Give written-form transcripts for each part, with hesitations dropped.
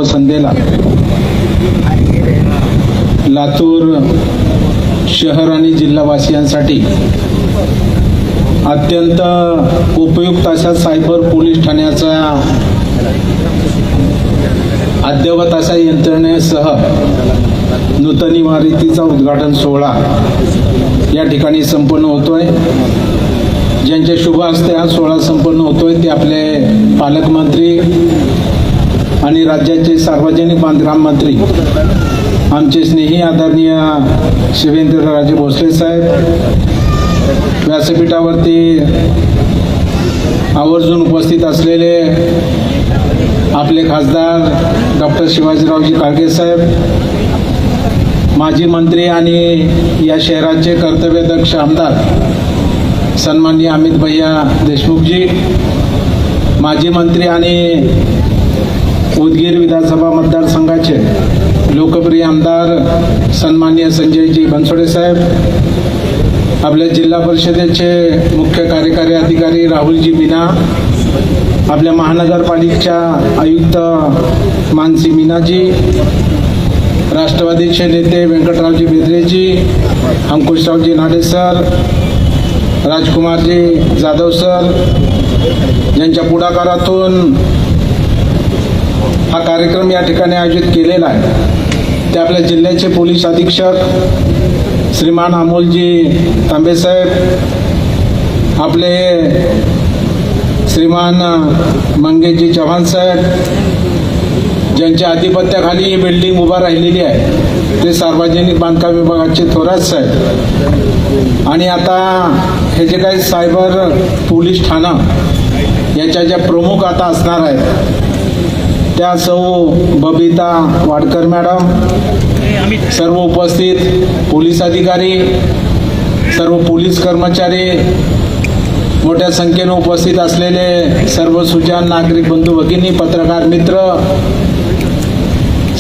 संध्येला लातूर शहर आणि जिल्हावासियांसाठी अत्यंत उपयुक्त अशा सायबर पोलीस ठाण्याचा अद्ययावत अशा यंत्रणेसह नूतन इमारतीचा उद्घाटन सोहळा या ठिकाणी संपन्न होतोय। ज्यांच्या शुभ हस्ते हा सोहळा संपन्न होतोय ते आपले पालकमंत्री आणि राज्याचे सार्वजनिक बांधकाम मंत्री आमचे स्नेही आदरणीय शिवेंद्रराजे भोसले साहेब, व्यासपीठावरती आवर्जून उपस्थित असलेले आपले खासदार डॉक्टर शिवाजीरावजी काळगे साहेब, माजी मंत्री आणि या शहराचे कर्तव्यदक्ष आमदार सन्माननीय अमित भैया देशमुखजी, माजी मंत्री आणि उदगीर विधानसभा मतदारसंघाचे लोकप्रिय आमदार सन्माननीय संजयजी बनसोडे साहेब, आपल्या जिल्हा परिषदेचे मुख्य कार्यकारी अधिकारी राहुलजी मीना, आपल्या महानगरपालिकेच्या आयुक्त मानसी मीनाजी, राष्ट्रवादीचे नेते व्यंकटरावजी बेदरेजी, अंकुशरावजी नाडे सर, राजकुमारजी जाधव सर, ज्यांच्या पुढाकारातून हा कार्यक्रम या ठिकाणी आयोजित केलेला आहे, ते आपल्या जिल्ह्याचे पोलीस अधीक्षक श्रीमान अमोलजी तांबे साहेब, आपले श्रीमान मंगेशजी चव्हाण साहेब, ज्यांच्या अधिपत्याखाली ही बिल्डिंग उभा राहिलेली आहे, ते सार्वजनिक बांधकाम विभागाचे थोरात साहेब, आणि आता हे जे काही सायबर पोलीस ठाणं याच्या ज्या प्रमुख आता असणार आहेत त्या सौ बबिता वाडकर मॅडम, सर्व उपस्थित पोलीस अधिकारी, सर्व पोलीस कर्मचारी, मोठ्या संख्येने उपस्थित असलेले सर्व सुजाण नागरिक बंधू भगिनी, पत्रकार मित्र,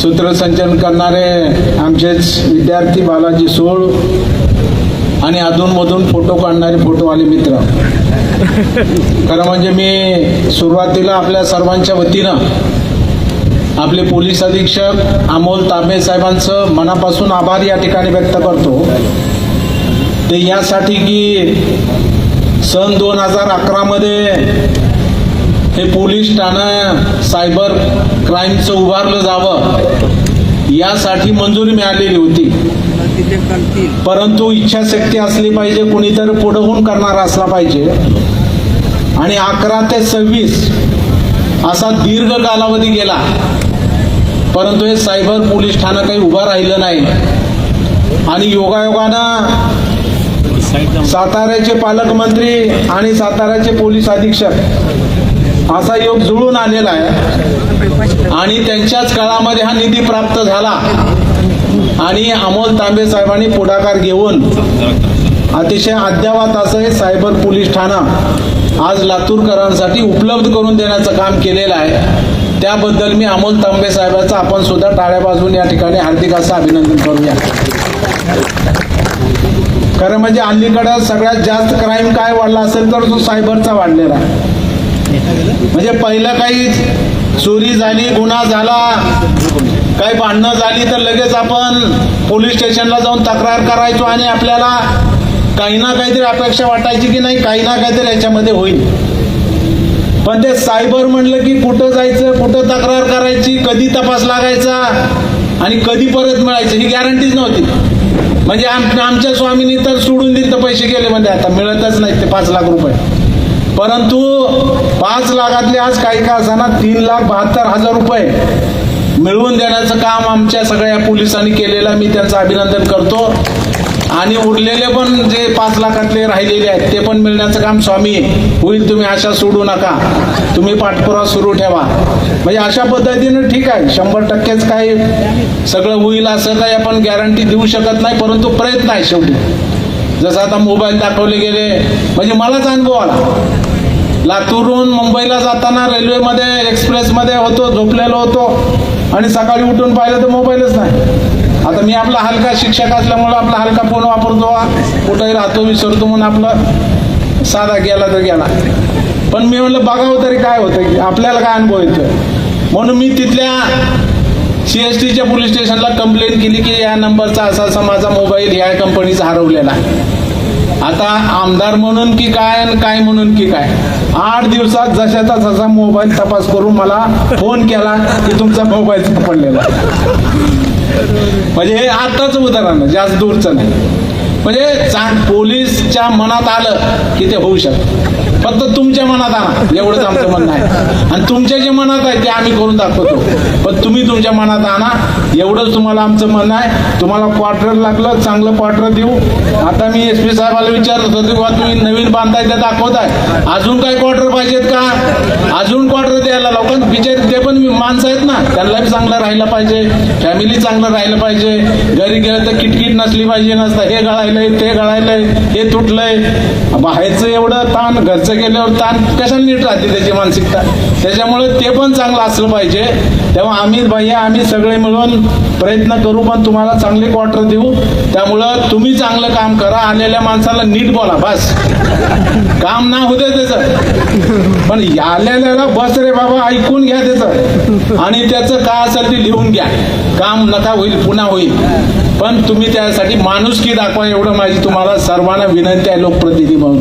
सूत्रसंचलन करणारे आमचेच विद्यार्थी बालाजी सोळ आणि अधूनमधून फोटो काढणारे फोटोवाले मित्र, खरं म्हणजे मी सुरुवातीला आपल्या सर्वांच्या वतीनं आपले पोलीस अधीक्षक अमोल तांबे साहेबांचं मनापासून आभार या ठिकाणी व्यक्त करतो। ते यासाठी की सन 2011 मध्ये हे पोलीस ठाणं सायबर क्राईमचं उभारलं जावं यासाठी मंजुरी मिळालेली होती, परंतु इच्छाशक्ती असली पाहिजे, कुणीतरी पुढे होऊन करणारा असला पाहिजे, आणि 11 ते 26 असा दीर्घ कालावधी गेला, परंतु हे सायबर पोलीस ठाणं काही उभं राहिलं नाही। आणि योगायोगानं साताऱ्याचे पालकमंत्री आणि साताऱ्याचे पोलीस अधीक्षक असा योग जुळून आलेला आहे, आणि त्यांच्याच काळामध्ये हा निधी प्राप्त झाला, आणि अमोल तांबे साहेबांनी पुढाकार घेऊन अतिशय अद्ययावत असं हे सायबर पोलीस ठाणं आज लातूरकरांसाठी उपलब्ध करून देण्याचं काम केलेलं आहे। त्याबद्दल मी अमोल तांबे साहेबांचं आपण सुद्धा टाळ्या वाजवून या ठिकाणी हार्दिक असं अभिनंदन करूया। खरं म्हणजे अलीकडं सगळ्यात जास्त क्राईम काय वाढला असेल तर तो सायबरचा वाढलेला आहे। म्हणजे पहिलं काही चोरी झाली, गुन्हा झाला, काही भांडणं झाली तर लगेच आपण पोलीस स्टेशनला जाऊन तक्रार करायचो, आणि आपल्याला काही ना काहीतरी अपेक्षा वाटायची की नाही काही ना काहीतरी याच्यामध्ये होईल। पण ते सायबर म्हणलं की कुठं जायचं, कुठं तक्रार करायची, कधी तपास लागायचा आणि कधी परत मिळायचं ही गॅरंटीच नव्हती। म्हणजे आमच्या स्वामींनी तर सोडून दिले तर पैसे गेले, म्हणजे आता मिळतच नाही ते 5 लाख रुपये, परंतु 5 लाखातले आज काही का असताना 3,72,000 रुपये मिळवून देण्याचं काम आमच्या सगळ्या पोलिसांनी केलेलं मी त्यांचं अभिनंदन करतो। आणि उरलेले पण जे 5 लाखातले राहिलेले आहेत ते पण मिळण्याचं काम स्वामी होईल, तुम्ही आशा सोडू नका, तुम्ही पाठपुरावा सुरू ठेवा। म्हणजे अशा पद्धतीनं ठीक आहे, 100%च काही सगळं होईल असं काही आपण गॅरंटी देऊ शकत नाही, परंतु प्रयत्न आहे शेवटी। जसं आता मोबाईल दाखवले गेले, म्हणजे मलाच अनुभव आला, लातूरहून मुंबईला जाताना रेल्वेमध्ये एक्सप्रेसमध्ये होतो, झोपलेलो होतो, आणि सकाळी उठून पाहिलं तर मोबाईलच नाही। आता मी आपला हलका शिक्षक असल्यामुळे आपला हलका फोन वापरतो, कुठेही राहतो विसरतो म्हणून आपलं साधा गेला तर गेला, पण मी म्हणलं बघावं तरी काय होतं की आपल्याला काय अनुभव येतो, म्हणून मी तिथल्या CSTच्या पोलीस स्टेशनला कंप्लेंट केली की या नंबरचा असा असा माझा मोबाईल या कंपनीचा हरवलेला आहे. आता आमदार म्हणून की काय आणि काय म्हणून की काय, 8 दिवसात जशाचा तसा मोबाईल तपास करून मला फोन केला की तुमचा मोबाईल सापडलेला. म्हणजे हे आताच उदाहरण, जास्त दूरचं नाही. म्हणजे पोलीसच्या मनात आलं की ते होऊ शकतं. फक्त तुमच्या मनात आणा एवढंच आमचं म्हणणं आहे. आणि तुमच्या जे मनात आहे ते आम्ही करून दाखवतो, पण तुम्ही तुमच्या मनात आणा एवढंच तुम्हाला आमचं म्हणणं आहे. तुम्हाला क्वार्टर लागलं, चांगलं क्वार्टर देऊ. आता मी SP साहेबाला विचारत होतो किंवा तुम्ही नवीन बांधताय ते दाखवताय, अजून काय क्वार्टर पाहिजेत का? अजून क्वार्टर द्यायला लोकांना बिचारे, ते पण माणसं आहेत ना, त्यांना बी चांगलं राहिलं पाहिजे, फॅमिली चांगलं राहिलं पाहिजे. घरी गेलं तर किटकिट नसली पाहिजे. नसतं हे गळायलंय ते गळायलंय हे तुटलंय. बाहेरचं एवढं ताण, घरचं गेल्यावर ताण कशाला नीट राहते त्याची मानसिकता. त्याच्यामुळे ते पण चांगलं असलं पाहिजे. तेव्हा आम्ही सगळे मिळून प्रयत्न करू, पण तुम्हाला चांगले क्वार्टर देऊ. त्यामुळं तुम्ही चांगलं काम करा, आलेल्या माणसाला नीट बोला, बस. काम ना होते त्याचं, पण आलेल्याला बस रे बाबा ऐकून घ्या त्याचं, आणि त्याचं काय असेल ते लिहून घ्या. काम नका होईल, पुन्हा होईल, पण तुम्ही त्यासाठी माणुसकी दाखवा. एवढं माझी तुम्हाला सर्वांना विनंती आहे लोकप्रतिनिधी म्हणून.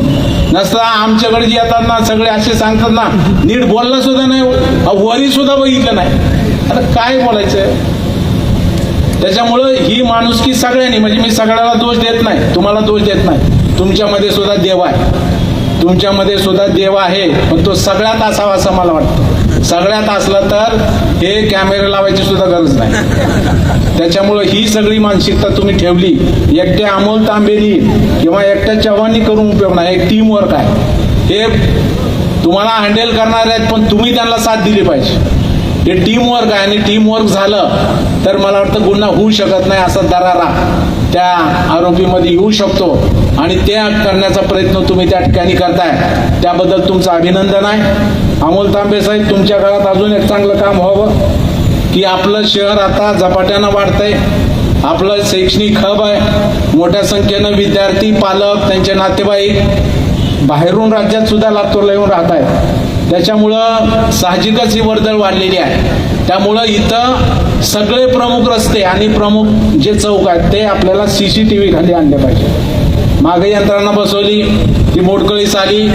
नसता आमच्याकडे जे येतात ना सगळे असे सांगतात ना, नीट बोलला सुद्धा नाही, वरी सुद्धा बघितलं नाही, आता काय बोलायचं. त्याच्यामुळं ही माणुसकी सगळ्यांनी, म्हणजे मी सगळ्याला दोष देत नाही, तुम्हाला दोष देत नाही. तुमच्यामध्ये सुद्धा देव आहे, तुमच्यामध्ये सुद्धा देव आहे, पण तो सगळ्यात असावा असं मला वाटतं. सगळ्यात असला तर हे कॅमेरे लावायची सुद्धा गरज नाही. त्याच्यामुळं ही सगळी मानसिकता तुम्ही ठेवली, एकट्या अमोल तांबेनी किंवा एकट्या चव्हाणनी करून उपयोग नाही. एक टीम वर्क आहे, हे तुम्हाला हँडल करणार आहेत, पण तुम्ही त्यांना साथ दिली पाहिजे. हे टीम वर्क आहे, आणि टीम वर्क झालं तर मला वाटतं गुन्हा होऊ शकत नाही असा दरारा त्या आरोपीमध्ये येऊ शकतो, आणि ते करण्याचा प्रयत्न तुम्ही त्या ठिकाणी करताय, त्याबद्दल तुमचं अभिनंदन आहे. अमोल तांबे साहेब, तुमच्या काळात अजून एक चांगलं काम व्हावं की आपलं शहर आता झपाट्यानं वाढतंय, आपलं शैक्षणिक हब आहे, मोठ्या संख्येनं विद्यार्थी, पालक, त्यांचे नातेवाईक बाहेरून राज्यात सुद्धा लातूरला येऊन राहत आहेत. त्याच्यामुळं साहजिकच ही वर्दळ वाढलेली आहे. त्यामुळं इथं सगळे प्रमुख रस्ते आणि प्रमुख जे चौक आहेत ते आपल्याला CCTV खाली आणले पाहिजे. मागे यंत्रणा बसवली, ती मोडकळीस आली,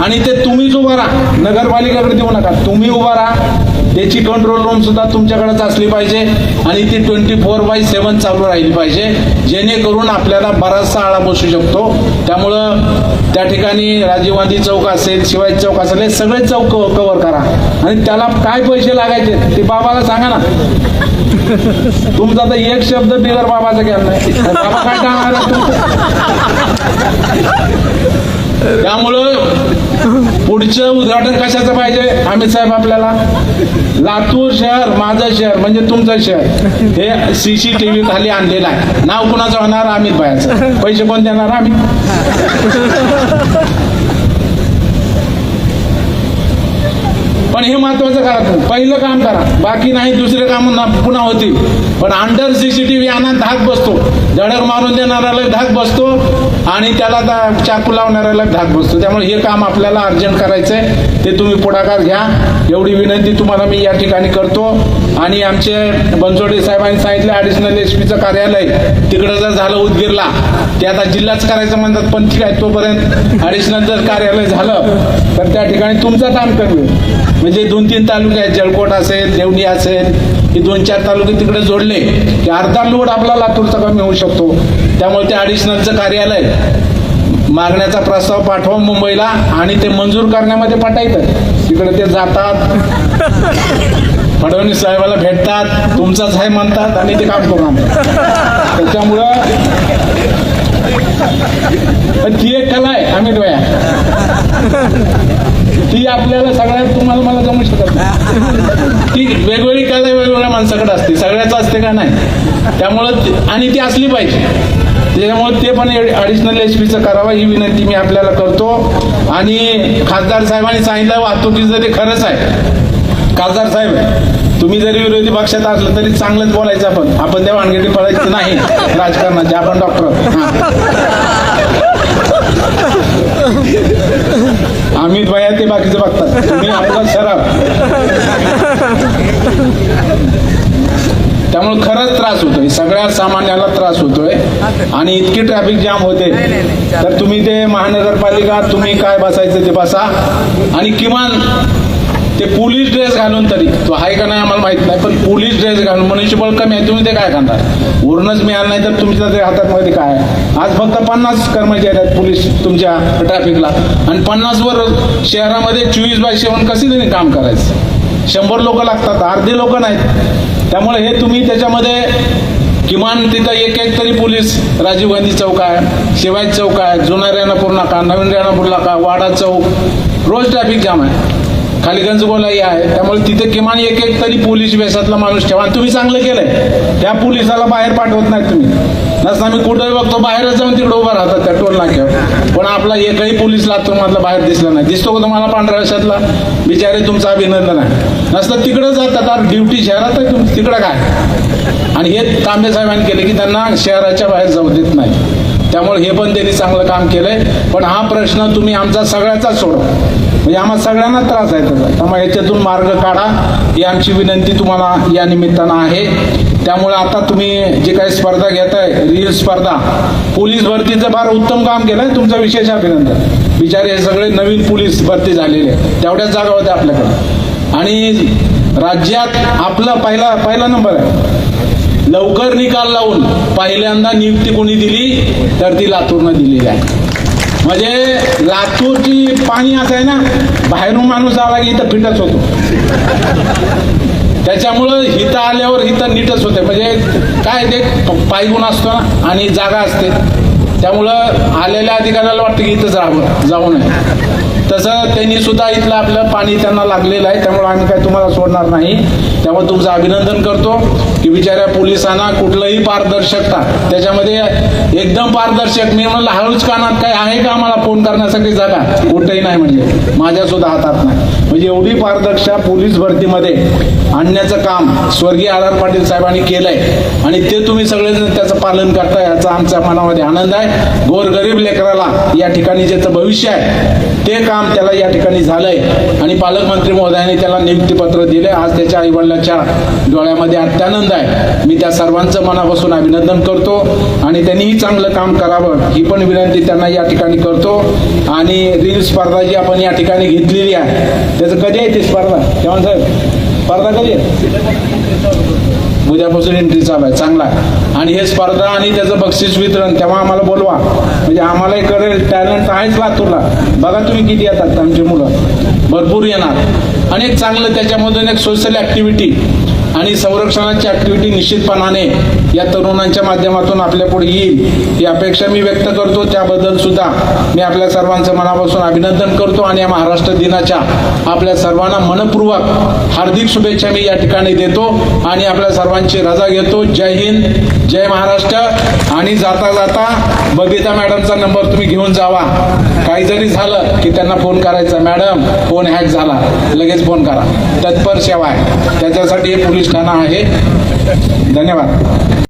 आणि ते तुम्हीच उभा राहा, नगरपालिकेकडे देऊ नका, तुम्ही उभा राहा. त्याची कंट्रोल रूम सुद्धा तुमच्याकडेच असली पाहिजे, आणि ती 24/7 चालू राहिली पाहिजे, जेणेकरून आपल्याला बराचसा आळा बसू शकतो. त्यामुळं त्या ठिकाणी राजीव गांधी चौक असेल, शिवाजी चौक असेल, हे सगळे चौक कव्हर करा. आणि त्याला काय पैसे लागायचे ते बाबाला सांगा ना. तुमचा तर एक शब्द बिगर बाबाचा घ्याल नाही, बाबा काय सांगणार. त्यामुळं पुढचं उद्घाटन कशाचं पाहिजे अमित साहेब आपल्याला, लातूर शहर माझं शहर म्हणजे तुमचं शहर हे CCTV खाली आणलेलं आहे. नाव कुणाचं होणार? अमित भाईचं. पैसे कोण देणार? आम्ही. पण हे महत्वाचं करा, तुम्ही पहिलं काम करा, बाकी नाही दुसरे काम पुन्हा होतील. पण अंडर CCTV आणा, धाक बसतो, धडक मारून देणाऱ्याला धाक बसतो, आणि त्याला चाकू लावणाऱ्याला धाक बसतो. त्यामुळे हे काम आपल्याला अर्जंट करायचंय, ते तुम्ही पुढाकार घ्या, एवढी विनंती तुम्हाला मी या ठिकाणी करतो. आणि आमचे बनसोडे साहेबांनी सांगितलं ॲडिशनल SPचं कार्यालय तिकडं जर झालं उदगीरला, ते आता जिल्हाच करायचं म्हणतात, पण ठीक आहे, तोपर्यंत ॲडिशनल जर कार्यालय झालं तर त्या ठिकाणी तुमचं काम कमी होईल. म्हणजे 2-3 तालुके आहेत, जळकोट असेल, देवणी असेल, हे 2-4 तालुके तिकडे जोडले की अर्धा लोड आपला लातूरचा कमी होऊ शकतो. त्यामुळे ते ॲडिशनलचं कार्यालय मागण्याचा प्रस्ताव पाठवा मुंबईला, आणि ते मंजूर करण्यामध्ये पाठायचं. तिकडे ते जातात, फडणवीस साहेबाला भेटतात, तुमचाच आहे म्हणतात, आणि ते काम करून आणतात. त्याच्यामुळं ती एक कला आहे अमित भैया, ती आपल्याला सगळ्यात तुम्हाला मला जमू शकत नाही. ती वेगवेगळी कला वेगवेगळ्या माणसाकडे असते, सगळ्याच असते का नाही. त्यामुळं आणि ती असली पाहिजे. त्याच्यामुळे ते पण ॲडिशनल SPचं करावं ही विनंती मी आपल्याला करतो. आणि खासदार साहेबांनी सांगितलं वाहतुकीचं ते खरंच आहे. खासदार साहेब, तुम्ही जरी विरोधी पक्षात असलं तरी चांगलंच बोलायचं. आपण त्या वानगेटी पळायची नाही राजकारणाचे, आपण डॉक्टर. अमित भैया ते बाकीचं बघतात, तुम्ही आपला सराव. त्यामुळे खरंच त्रास होतोय, सगळ्या सामान्याला त्रास होतोय आणि इतकी ट्रॅफिक जाम होते. तर तुम्ही ते महानगरपालिका तुम्ही काय बसायचं ते बसा आणि किमान ते पोलीस ड्रेस घालून तरी, तो आहे का नाही आम्हाला माहित नाही, पण पोलीस ड्रेस घालून मनुष्यबळ कमी आहे, तुम्ही ते काय करणार? वरूनच मिळालं नाही तर तुमच्या ते हातामध्ये काय आहे? आज फक्त 50 कर्मचारी आहेत पोलीस तुमच्या ट्रॅफिकला आणि 50 वर शहरामध्ये 24/7 कसे त्यांनी काम करायचं? 100 लोक लागतात, अर्धे लोक नाहीत. त्यामुळे हे तुम्ही त्याच्यामध्ये किमान तिथं एक तरी पोलीस, राजीव गांधी चौक आहे, शिवाजी चौक आहे, जुना रेणापूर नाका, नवीन रेणापूर नाका, वाडा चौक, रोज ट्रॅफिक जाम आहे. खाली गंजगोलाई आहे. त्यामुळे तिथे किमान एक तरी पोलीस वेशातला माणूस ठेवा. आणि तुम्ही चांगलं केलंय, त्या पोलिसाला बाहेर पाठवत नाही तुम्ही. नसता आम्ही कुठेही बघतो बाहेरच जाऊन तिकडे उभा राहतात त्या टोल नाक्यावर, पण आपला एकही पोलीस लातूरमधला बाहेर दिसला नाही. दिसतो का तुम्हाला पांढऱ्या वेशातला? बिचारे तुमचं अभिनंदन आहे. नसतं तिकडं जातात, ड्युटी शहरात आहे तुमची, तिकडं काय? आणि हे तांबे साहेबांनी केले की त्यांना शहराच्या बाहेर जाऊ देत नाही. त्यामुळे हे पण त्यांनी चांगलं काम केलंय. पण हा प्रश्न तुम्ही आमचा सगळ्याचाच सोडवा, म्हणजे आम्हाला सगळ्यांना त्रास आहे त्याचा. त्यामुळे याच्यातून मार्ग काढा ही आमची विनंती तुम्हाला या निमित्तानं आहे. त्यामुळे आता तुम्ही जे काही स्पर्धा घेताय, रील स्पर्धा, पोलीस भरतीचं फार उत्तम काम केलंय, तुमचं विशेष अभिनंदन. बिचारे हे सगळे नवीन पोलीस भरती झालेले, तेवढ्याच जागा होत्या आपल्याकडे आणि राज्यात आपला पहिला नंबर आहे. लवकर निकाल लावून पहिल्यांदा नियुक्ती कोणी दिली तर ती लातूरनं दिलेली आहे. म्हणजे लातूरची पाणी असं आहे ना, बाहेरून माणूस आला की इथं फिटच होतो. त्याच्यामुळं हिथं आल्यावर हिथं नीटच होते. म्हणजे काय ते पायगुण असतो ना आणि जागा असते, त्यामुळं आलेल्या अधिकाऱ्याला वाटतं की इथंच राहावं, जाऊ नये. तसं त्यांनी सुद्धा इथलं आपलं पाणी त्यांना लागलेलं आहे. त्यामुळे आम्ही काय तुम्हाला सोडणार नाही. त्यामुळे तुमचं अभिनंदन करतो की बिचाऱ्या पोलिसांना कुठलंही पारदर्शकता, त्याच्यामध्ये एकदम पारदर्शक. मी म्हणलं हळूच कानात काय आहे का आम्हाला फोन करण्यासाठी जागा? कुठेही नाही, म्हणजे माझ्या सुद्धा हातात नाही. म्हणजे एवढी पारदर्शकता पोलीस भरतीमध्ये आणण्याचं काम स्वर्गीय आर पाटील साहेबांनी केलंय आणि ते तुम्ही सगळेजण त्याचं पालन करताय, याचा आमच्या मनामध्ये आनंद आहे. गोरगरीब लेकराला या ठिकाणी ज्याचं भविष्य आहे ते काम त्याला या ठिकाणी झालंय आणि पालकमंत्री महोदयांनी त्याला नियुक्तीपत्र दिले. आज त्याच्या आईवडिलांच्या डोळ्यामध्ये अत्यानंद आहे. मी त्या सर्वांचं मनापासून अभिनंदन करतो आणि त्यांनीही चांगलं काम करावं ही पण विनंती त्यांना या ठिकाणी करतो. आणि रील स्पर्धा जी आपण या ठिकाणी घेतलेली आहे, त्याचं कधी आहे ती स्पर्धा? चव्हाण साहेब, स्पर्धा कधी आहे? उद्यापासून एंट्री चालू आहे, चांगला आहे. आणि हे स्पर्धा आणि त्याचं बक्षीस वितरण तेव्हा आम्हाला बोलवा, म्हणजे आम्हालाही करेल. टॅलेंट आहेच लातूरला, बघा तुम्ही किती येतात आमची मुलं, भरपूर येणार. आणि एक चांगलं त्याच्यामधून एक सोशल ऍक्टिव्हिटी आणि संरक्षणाची ऍक्टिव्हिटी निश्चितपणाने या तरुणांच्या माध्यमातून आपल्या पुढे येईल ही अपेक्षा मी व्यक्त करतो. त्याबद्दल सुद्धा मी आपल्या सर्वांचं मनापासून अभिनंदन करतो आणि या महाराष्ट्र दिनाच्या आपल्या सर्वांना मनपूर्वक हार्दिक शुभेच्छा मी या ठिकाणी देतो आणि आपल्या सर्वांची रजा घेतो. जय हिंद, जय महाराष्ट्र. आणि जाता जाता बबिता मॅडमचा नंबर तुम्ही घेऊन जावा. काही जरी झालं की त्यांना फोन करायचा, मॅडम फोन हॅक झाला, लगेच फोन करा. तत्पर सेवा आहे, त्याच्यासाठी हे पोलीस ठाणा आहे. धन्यवाद.